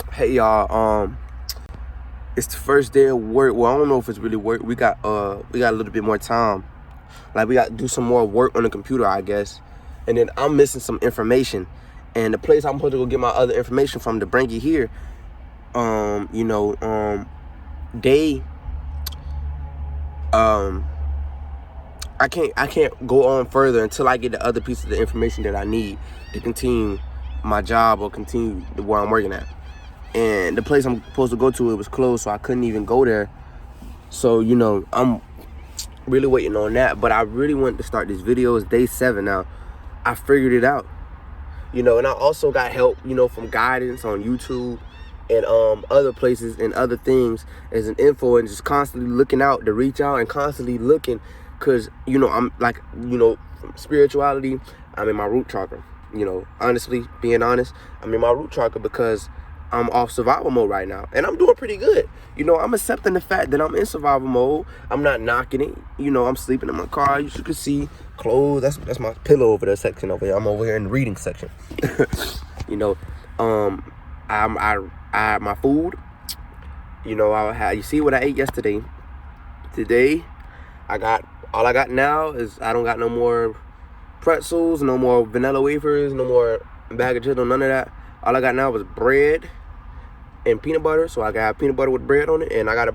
Hey y'all, it's the first day of work. Well, I don't know if it's really work. We got a little bit more time. Like we got to do some more work on the computer, I guess. And then I'm missing some information. And the place I'm supposed to go get my other information from to bring it here, um, you know, um, they um I can't go on further until I get the other piece of the information that I need to continue my job or continue where I'm working at. And the place I'm supposed to go to, it was closed, so I couldn't even go there. So, I'm really waiting on that. But I really wanted to start this video. It's day 7 now. I figured it out. And I also got help, from guidance on YouTube and other places and other things as an info, and just constantly looking out to reach out and constantly looking, because, I'm like, from spirituality, I'm in my root chakra. Honestly, being honest, I'm in my root chakra because I'm off survival mode right now, and I'm doing pretty good. I'm accepting the fact that I'm in survival mode. I'm not knocking it. I'm sleeping in my car. You can see clothes. That's my pillow over there section over here. I'm over here in the reading section. you know, I had my food. You see what I ate yesterday. Today, all I got now is I don't got no more pretzels, no more vanilla wafers, no more bag of chips, none of that. All I got now is bread and peanut butter. So I got peanut butter with bread on it, and I got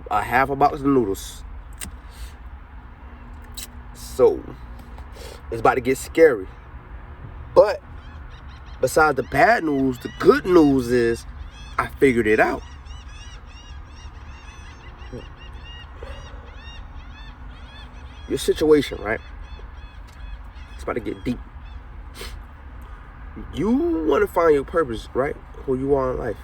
a half a box of noodles. So it's about to get scary. But besides the bad news, the good news is I figured it out. Your situation, right? It's about to get deep. You want to find your purpose, right? Who you are in life.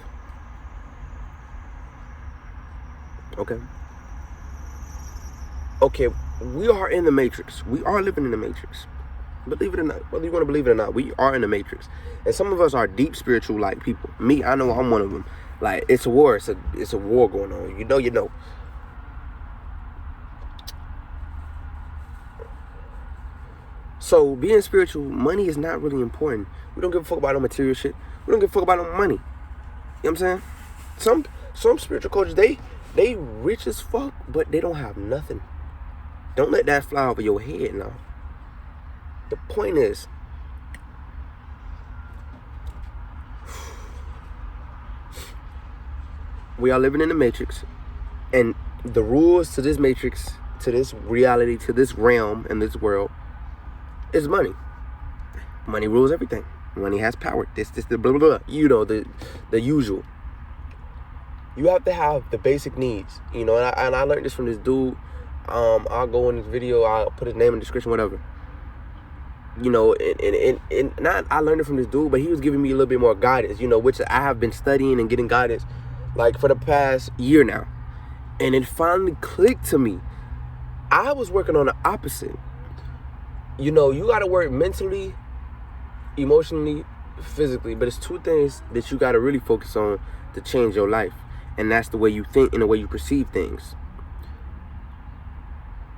Okay, we are in the matrix. We are living in the matrix. Believe it or not, whether you want to believe it or not, we are in the matrix. And some of us are deep spiritual like people. Me, I know I'm one of them. Like, it's a war. It's a war going on. You know. So being spiritual, money is not really important. We don't give a fuck about no material shit. We don't give a fuck about no money. You know what I'm saying? Some spiritual coaches, they rich as fuck, but they don't have nothing. Don't let that fly over your head now. The point is, we are living in the matrix, and the rules to this matrix, to this reality, to this realm and this world is money. Money rules everything. Money has power. This, the blah, blah, blah. The usual. You have to have the basic needs, and I learned this from this dude. I'll go in this video, I'll put his name in the description, whatever. And not I learned it from this dude, but he was giving me a little bit more guidance, which I have been studying and getting guidance like for the past year now. And it finally clicked to me. I was working on the opposite. You gotta work mentally, emotionally, physically, but it's two things that you gotta really focus on to change your life. And that's the way you think and the way you perceive things.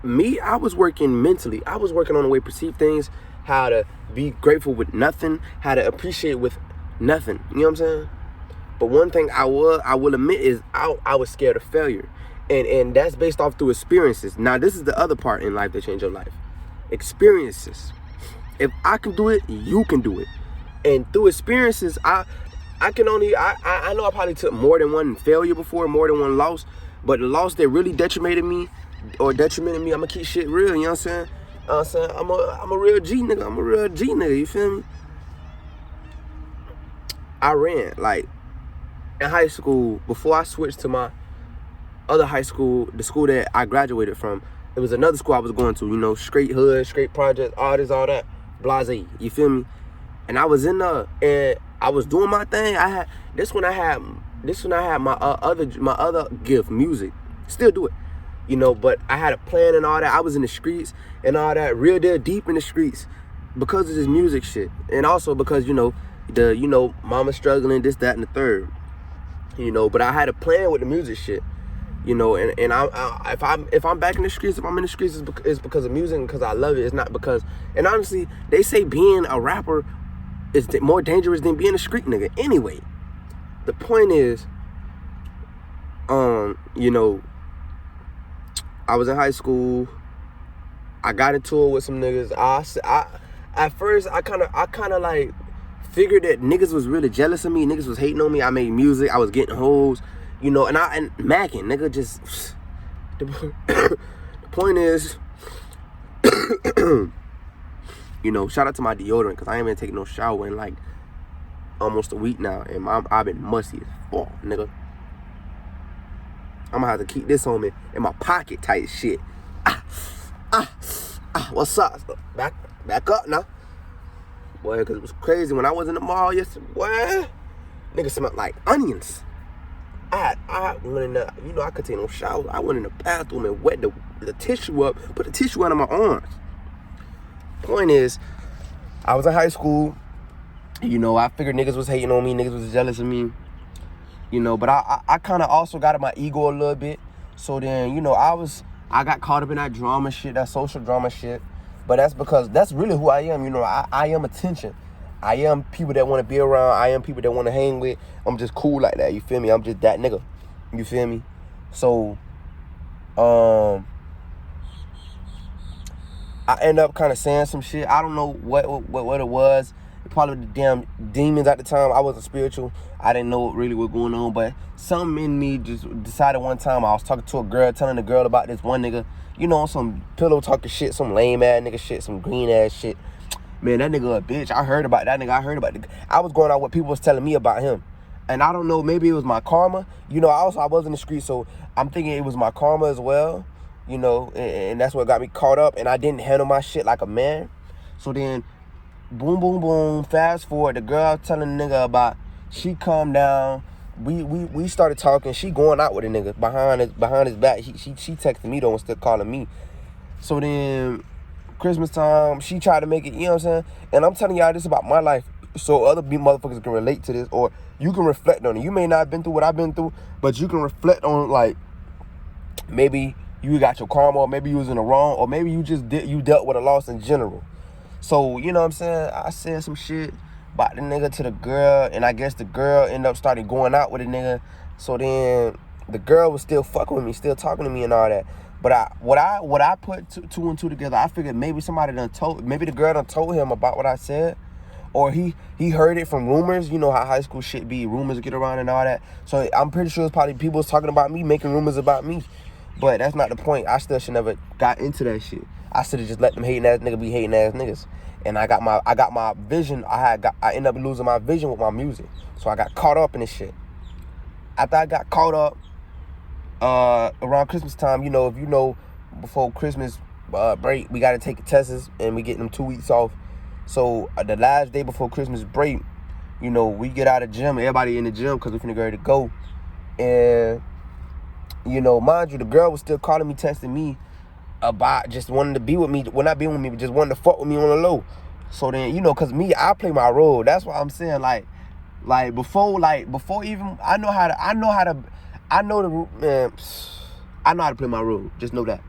Me, I was working mentally. I was working on the way to perceive things, how to be grateful with nothing, how to appreciate with nothing. You know what I'm saying? But one thing I will admit is I was scared of failure. And that's based off through experiences. Now, this is the other part in life that change your life. Experiences. If I can do it, you can do it. And through experiences, I know I probably took more than one failure before, more than one loss, but the loss that really detrimented me, I'm gonna keep shit real, you know what I'm saying? I'm a real G nigga, you feel me? I ran, like, in high school, before I switched to my other high school, the school that I graduated from, it was another school I was going to, straight hood, straight project, all that, blase, you feel me? And I was in there, and I was doing my thing. This when I had my other gift, music. Still do it, but I had a plan and all that. I was in the streets and all that, real deal deep in the streets, because of this music shit, and also because mama struggling, this, that, and the third, But I had a plan with the music shit, and if I'm back in the streets, if I'm in the streets, it's because of music and because I love it. It's not because. And honestly, they say being a rapper is more dangerous than being a street nigga anyway. the point is, you know, I was in high school. I got into it with some niggas. At first I kind of like figured that niggas was really jealous of me. Niggas was hating on me. I made music. I was getting hoes, you know, and macking, nigga. Just the point is, you know, shout out to my deodorant because I ain't been taking no shower in like almost a week now, and I've been musty as fuck, nigga. I'm gonna have to keep this on me in my pocket type shit. What's up? Back up now. Boy, because it was crazy. When I was in the mall yesterday, boy, nigga smelled like onions. I went in the, you know, I could take no shower. I went in the bathroom and wet the tissue up, put the tissue under my arms. Point is, I was in high school. You know, I figured niggas was hating on me. Niggas was jealous of me. You know, but I kind of also got in my ego a little bit. So then, you know, I got caught up in that drama shit, that social drama shit. But that's because that's really who I am. You know, I am attention. I am people that want to be around. I am people that want to hang with. I'm just cool like that. You feel me? I'm just that nigga. You feel me? So, I end up kind of saying some shit. I don't know what it was. Probably the damn demons at the time. I wasn't spiritual. I didn't know really what going on, but something in me just decided one time. I was talking to a girl, telling the girl about this one nigga, you know, some pillow talking shit, some lame ass nigga shit, some green ass shit. Man, that nigga a bitch. I heard about that nigga. I was going out what people was telling me about him. And I don't know, maybe it was my karma. You know, I was in the street, so I'm thinking it was my karma as well. You know, and that's what got me caught up. And I didn't handle my shit like a man. So then, boom, boom, boom. Fast forward, the girl telling the nigga about, she calmed down. We started talking. She going out with a nigga behind his back. She texted me though and still calling me. So then, Christmas time, she tried to make it, you know what I'm saying? And I'm telling y'all this about my life so other motherfuckers can relate to this, or you can reflect on it. You may not have been through what I've been through, but you can reflect on, like, maybe you got your karma, or maybe you was in the wrong, or maybe you just dealt with a loss in general. So, you know what I'm saying? I said some shit about the nigga to the girl, and I guess the girl ended up starting going out with the nigga. So then the girl was still fucking with me, still talking to me and all that. But what I put two and two together, I figured maybe maybe the girl done told him about what I said, or he heard it from rumors. You know how high school shit be, rumors get around and all that. So I'm pretty sure it's probably people was talking about me, making rumors about me. But that's not the point. I still should never got into that shit. I should have just let them hating ass niggas be hating ass niggas. And I got my vision. I ended up losing my vision with my music. So I got caught up in this shit. After I got caught up, around Christmas time, you know, if you know, before Christmas break, we got to take tests and we get them 2 weeks off. So the last day before Christmas break, you know, we get out of the gym, everybody in the gym because we finna get ready to go. And, you know, mind you, the girl was still calling me, texting me about just wanting to be with me. Well, not being with me, but just wanting to fuck with me on the low. So then, you know, because me, I play my role. That's why I'm saying, like before even, I know how to play my role. Just know that.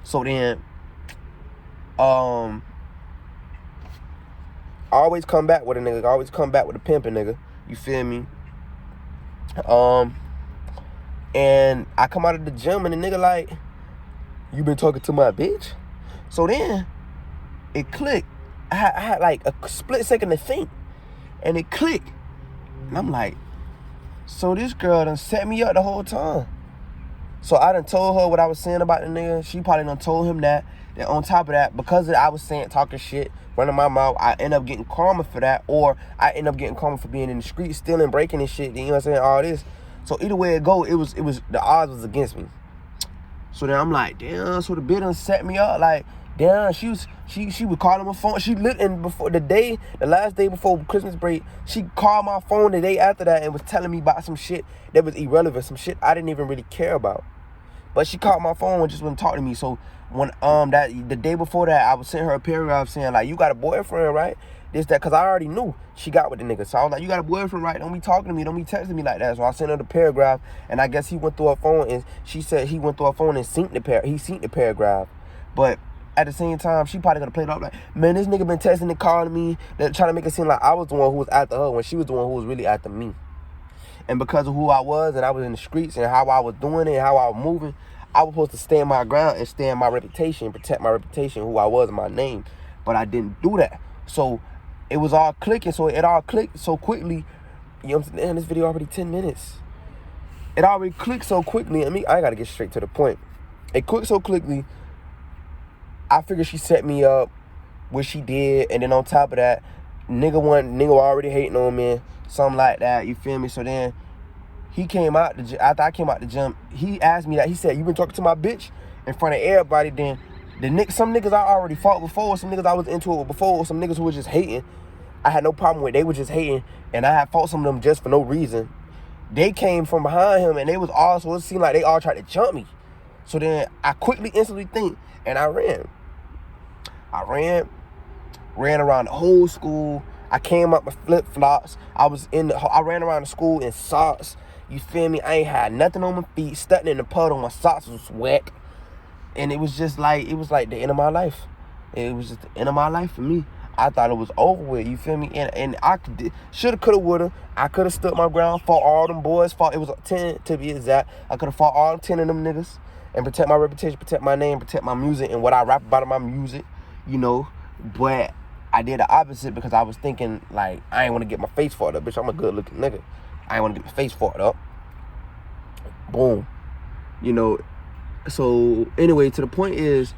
So then, I always come back with a nigga. I always come back with a pimping nigga. You feel me? And I come out of the gym and the nigga like, you been talking to my bitch? So then, it clicked. I had like a split second to think. And it clicked. And I'm like, so this girl done set me up the whole time. So I done told her what I was saying about the nigga. She probably done told him that. Then on top of that, because I was talking shit, running my mouth, I end up getting karma for that. Or I end up getting karma for being in the street, stealing, breaking and shit. You know what I'm saying? All this. So either way it go, it was the odds was against me. So then I'm like, damn, so the bitch done set me up. Like, damn, she would call him a phone. She lit in before the last day before Christmas break, she called my phone the day after that and was telling me about some shit that was irrelevant, some shit I didn't even really care about. But she called my phone and just wouldn't talk to me. So when the day before that, I would send her a paragraph saying like, you got a boyfriend, right? This, that, because I already knew she got with the nigga. So I was like, you got a boyfriend, right? Don't be talking to me. Don't be texting me like that. So I sent her the paragraph, and I guess he went through her phone, and she said he went through her phone and synced the paragraph. But at the same time, she probably gonna play it off like, man, this nigga been texting and calling me, trying to make it seem like I was the one who was after her when she was the one who was really after me. And because of who I was, and I was in the streets, and how I was doing it, and how I was moving, I was supposed to stand my ground and stand my reputation, protect my reputation, who I was, and my name. But I didn't do that. So it was all clicking. So it all clicked so quickly. You know what I'm saying? Man, this video already 10 minutes. It already clicked so quickly. I gotta get straight to the point. It clicked so quickly. I figured she set me up, what she did, and then on top of that, nigga already hating on me, something like that. You feel me? So then he came out after I came out the gym. He asked me that. He said, "You been talking to my bitch in front of everybody?" Then some niggas I already fought before, some niggas I was into it with before, some niggas who was just hating. I had no problem with. They were just hating, and I had fought some of them just for no reason. They came from behind him, and they was also, it seemed like they all tried to jump me. So then I quickly, instantly think, and I ran. Ran around the whole school. I came up with flip-flops. I ran around the school in socks. You feel me? I ain't had nothing on my feet, stuck in the puddle. My socks was wet. And it was just like, it was like the end of my life. It was just the end of my life for me. I thought it was over with, you feel me? And I shoulda, coulda, woulda. I coulda stood my ground, fought all them boys, it was 10 to be exact. I coulda fought all 10 of them niggas and protect my reputation, protect my name, protect my music and what I rap about in my music, you know. But I did the opposite because I was thinking, like, I ain't want to get my face fucked up. Bitch, I'm a good looking nigga. I ain't want to get my face fucked up. Boom. You know, so anyway, to the point is,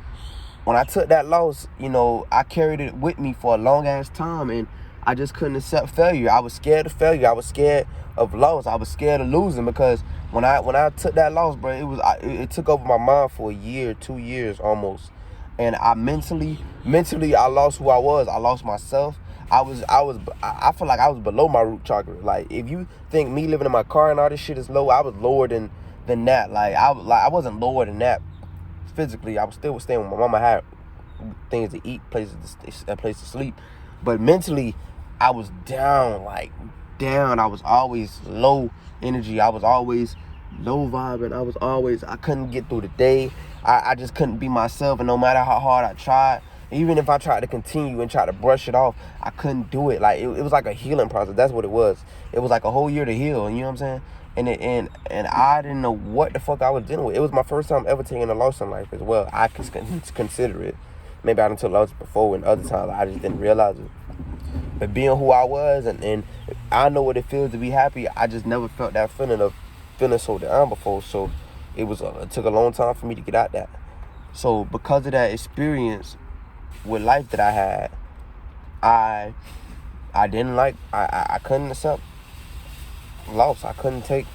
when I took that loss, you know, I carried it with me for a long ass time, and I just couldn't accept failure. I was scared of failure. I was scared of loss. I was scared of losing because when I took that loss, bro, it took over my mind for a year, 2 years almost, and I mentally I lost who I was. I lost myself. I feel like I was below my root chakra. Like, if you think me living in my car and all this shit is low, I was lower than that. I wasn't lower than that. Physically, I was still staying with my mama. I had things to eat, places to sleep, but mentally, I was down. I was always low energy. I was always low vibing. I couldn't get through the day. I just couldn't be myself, and no matter how hard I tried, even if I tried to continue and try to brush it off, I couldn't do it. Like, it was like a healing process. That's what it was. It was like a whole year to heal. You know what I'm saying? And I didn't know what the fuck I was dealing with. It was my first time ever taking a loss in life as well. I could consider it. Maybe I didn't take loss before, and other times I just didn't realize it. But being who I was, and I know what it feels to be happy, I just never felt that feeling of feeling so down before. So it took a long time for me to get out that. So because of that experience with life that I had, I didn't like, I couldn't accept loss. I couldn't take,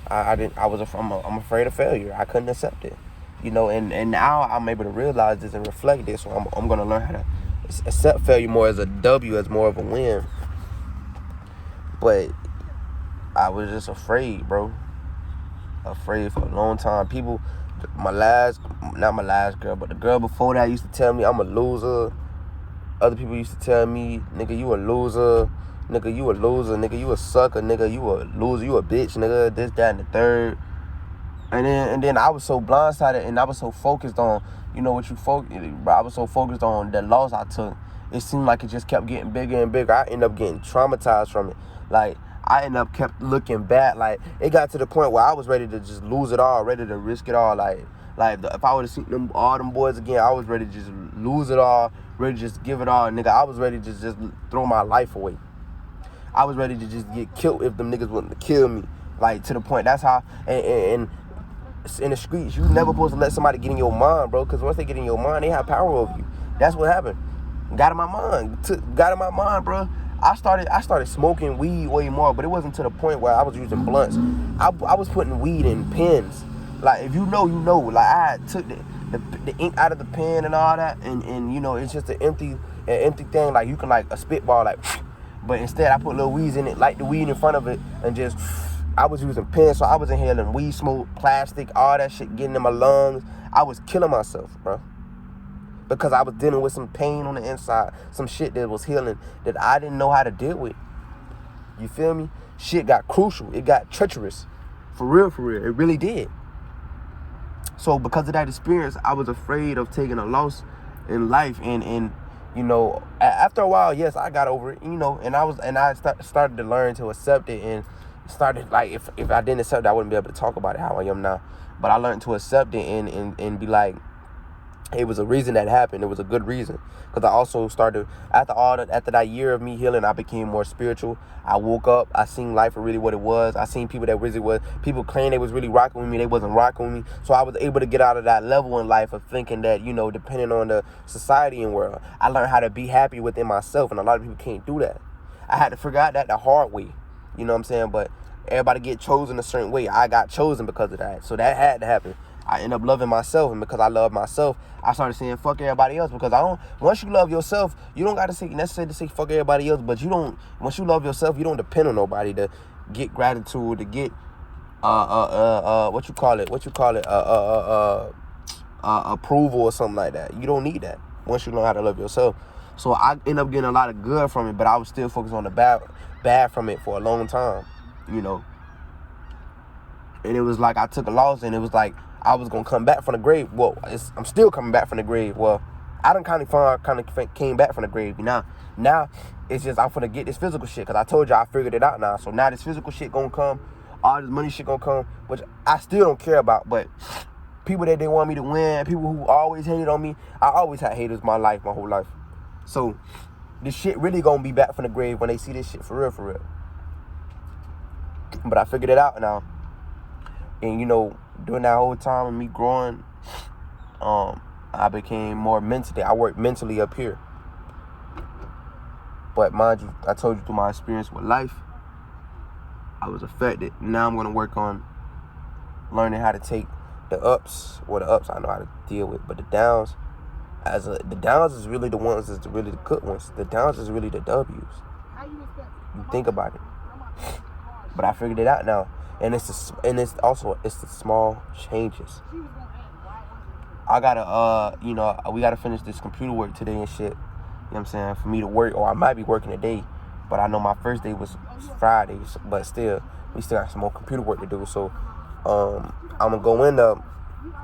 I'm afraid of failure. I couldn't accept it, you know, and now I'm able to realize this and reflect this. So I'm going to learn how to accept failure more as a W, as more of a win. But I was just afraid, bro. Afraid for a long time. People, not my last girl, but the girl before that used to tell me I'm a loser. Other people used to tell me, nigga, you a loser. Nigga, you a loser. Nigga, you a sucker. Nigga, you a loser. You a bitch, nigga. This, that, and the third. And then I was so blindsided, and I was so focused on, you know, I was so focused on the loss I took. It seemed like it just kept getting bigger and bigger. I ended up getting traumatized from it. Like, I ended up kept looking back. Like, it got to the point where I was ready to just lose it all, ready to risk it all. Like if I would have seen all them boys again, I was ready to just lose it all, ready to just give it all. Nigga, I was ready to just throw my life away. I was ready to just get killed if them niggas wanted to kill me. Like, to the point, that's how, and in the streets, you never supposed to let somebody get in your mind, bro, because once they get in your mind, they have power over you. That's what happened. Got in my mind, bro. I started smoking weed way more, but it wasn't to the point where I was using blunts. I was putting weed in pens. Like, if you know, you know. Like, I took the ink out of the pen and all that, and you know, it's just an empty thing. Like, you can, like, a spitball, like, but instead I put little weeds in it, light the weed in front of it, and just, I was using pens, so I was inhaling weed smoke, plastic, all that shit getting in my lungs. I was killing myself, bro. Because I was dealing with some pain on the inside, some shit that was healing that I didn't know how to deal with. You feel me? Shit got crucial. It got treacherous. For real. It really did. So because of that experience, I was afraid of taking a loss in life. And you know, after a while, yes, I got over it, you know, and I started to learn to accept it and started, like, if I didn't accept it, I wouldn't be able to talk about it how I am now. But I learned to accept it and be like, it was a reason that happened. It was a good reason. Because I also started, after that year of me healing, I became more spiritual. I woke up. I seen life for really what it was. I seen people that really was, people claim they was really rocking with me. They wasn't rocking with me. So I was able to get out of that level in life of thinking that, you know, depending on the society and world, I learned how to be happy within myself. And a lot of people can't do that. I had to figure out that the hard way. You know what I'm saying? But everybody get chosen a certain way. I got chosen because of that. So that had to happen. I end up loving myself, and because I love myself, I started saying fuck everybody else. Because once you love yourself, you don't gotta necessarily say fuck everybody else, but once you love yourself, you don't depend on nobody to get gratitude, to get approval or something like that. You don't need that once you learn how to love yourself. So I end up getting a lot of good from it, but I was still focused on the bad from it for a long time, you know. And it was like I took a loss, and it was like I was gonna come back from the grave. Well, I'm still coming back from the grave. Well, I done kind of came back from the grave. Now it's just I'm finna get this physical shit, because I told you I figured it out now. So now this physical shit gonna come, all this money shit gonna come, which I still don't care about. But people that they want me to win, people who always hated on me, I always had haters my whole life. So this shit really gonna be back from the grave when they see this shit for real. But I figured it out now. And, you know, during that whole time of me growing, I became more mentally, I worked mentally up here. But mind you, I told you through my experience with life, I was affected. Now I'm going to work on learning how to take the ups. Well, the ups I know how to deal with, but the downs, the downs is really the ones that's really the good ones. The downs is really the W's. You think about it. But I figured it out now. And it's the small changes. I gotta, we gotta finish this computer work today and shit. You know what I'm saying? For me to work, or I might be working today, but I know my first day was Friday. But still, we still got some more computer work to do. So, I'm gonna go in there,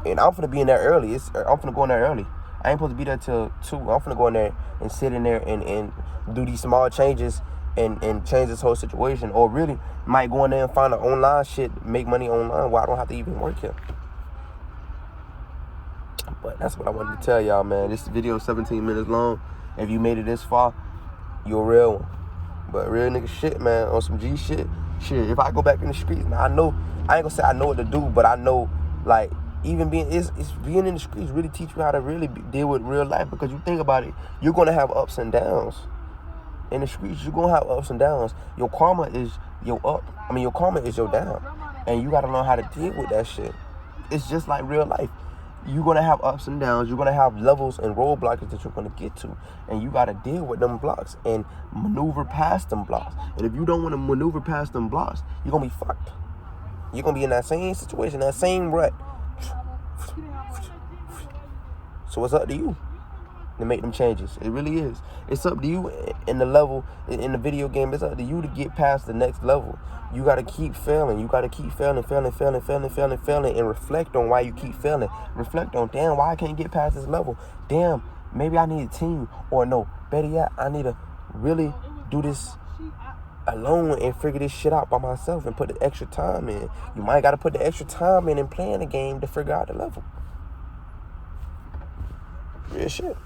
and I'm gonna be in there early. I'm gonna go in there early. I ain't supposed to be there till 2. I'm gonna go in there and sit in there and do these small changes. And change this whole situation, or really might go in there and find an online shit, make money online while I don't have to even work here. But that's what I wanted to tell y'all, man. This video is 17 minutes long. If you made it this far, you're a real one. But real nigga shit, man, on some G shit. Shit, if I go back in the streets, now I know, I ain't gonna say I know what to do, but I know, like, even being in the streets really teach you how to really deal with real life. Because you think about it, you're gonna have ups and downs. In the streets, you're gonna have ups and downs. Your karma is your up. Your karma is your down. And you gotta learn how to deal with that shit. It's just like real life. You're gonna have ups and downs. You're gonna have levels and roadblocks that you're gonna get to. And you gotta deal with them blocks and maneuver past them blocks. And if you don't wanna maneuver past them blocks, you're gonna be fucked. You're gonna be in that same situation, that same rut. So it's up to you to make them changes. It really is. It's up to you in the level, in the video game. It's up to you to get past the next level. You got to keep failing. You got to keep failing, and reflect on why you keep failing. Reflect on, damn, why I can't get past this level? Damn, maybe I need a team. Or no, better yet, I need to really do this alone and figure this shit out by myself and put the extra time in. You might got to put the extra time in and playing the game to figure out the level. Real shit.